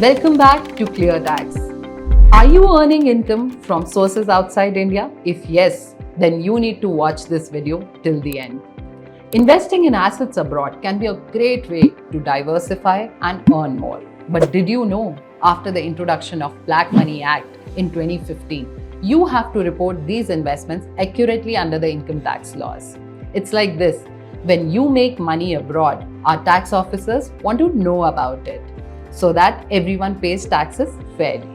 Welcome back to ClearTax. Are you earning income from sources outside India? If yes, then you need to watch this video till the end. Investing in assets abroad can be a great way to diversify and earn more. But did you know, after the introduction of Black Money Act in 2015, you have to report these investments accurately under the income tax laws. It's like this: when you make money abroad, our tax officers want to know about it, so that everyone pays taxes fairly.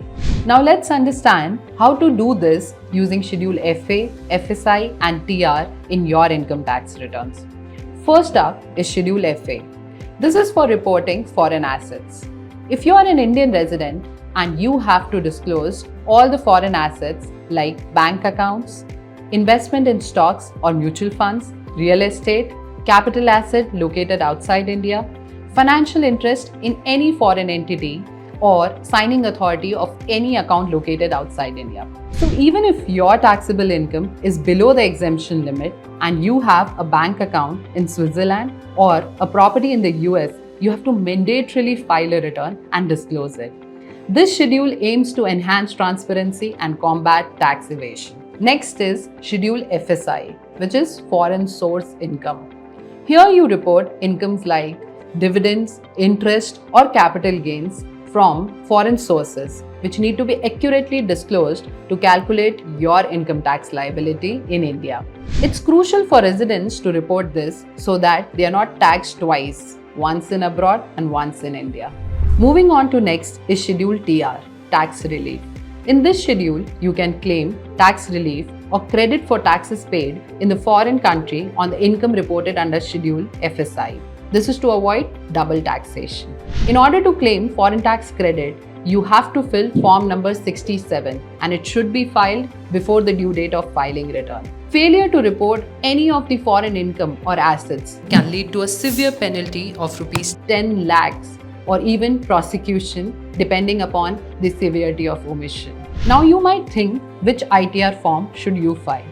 Now let's understand how to do this using Schedule FA, FSI and TR in your income tax returns. First up is Schedule FA. This is for reporting foreign assets. If you are an Indian resident and you have to disclose all the foreign assets like bank accounts, investment in stocks or mutual funds, real estate, capital asset located outside India, financial interest in any foreign entity, or signing authority of any account located outside India. So even if your taxable income is below the exemption limit and you have a bank account in Switzerland or a property in the US, you have to mandatorily file a return and disclose it. This schedule aims to enhance transparency and combat tax evasion. Next is Schedule FSI, which is foreign source income. Here you report incomes like dividends, interest, or capital gains from foreign sources, which need to be accurately disclosed to calculate your income tax liability in India. It's crucial for residents to report this so that they are not taxed twice, once in abroad and once in India. Moving on to next is Schedule TR, tax relief. In this schedule, you can claim tax relief or credit for taxes paid in the foreign country on the income reported under Schedule FSI. This is to avoid double taxation. In order to claim foreign tax credit, you have to fill form number 67 and it should be filed before the due date of filing return. Failure to report any of the foreign income or assets can lead to a severe penalty of rupees 10 lakhs or even prosecution depending upon the severity of omission. Now you might think, which ITR form should you file?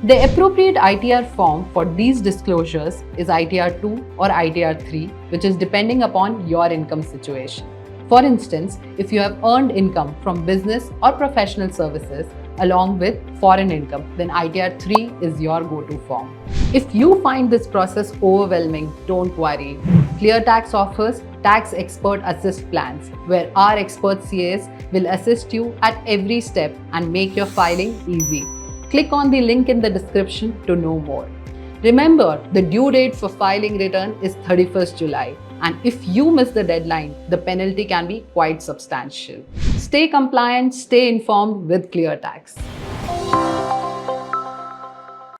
The appropriate ITR form for these disclosures is ITR 2 or ITR 3, which is depending upon your income situation. For instance, if you have earned income from business or professional services along with foreign income, then ITR 3 is your go-to form. If you find this process overwhelming, don't worry. ClearTax offers Tax Expert Assist plans, where our expert CAs will assist you at every step and make your filing easy. Click on the link in the description to know more. Remember, the due date for filing return is 31st July, and if you miss the deadline, the penalty can be quite substantial. Stay compliant, stay informed with ClearTax.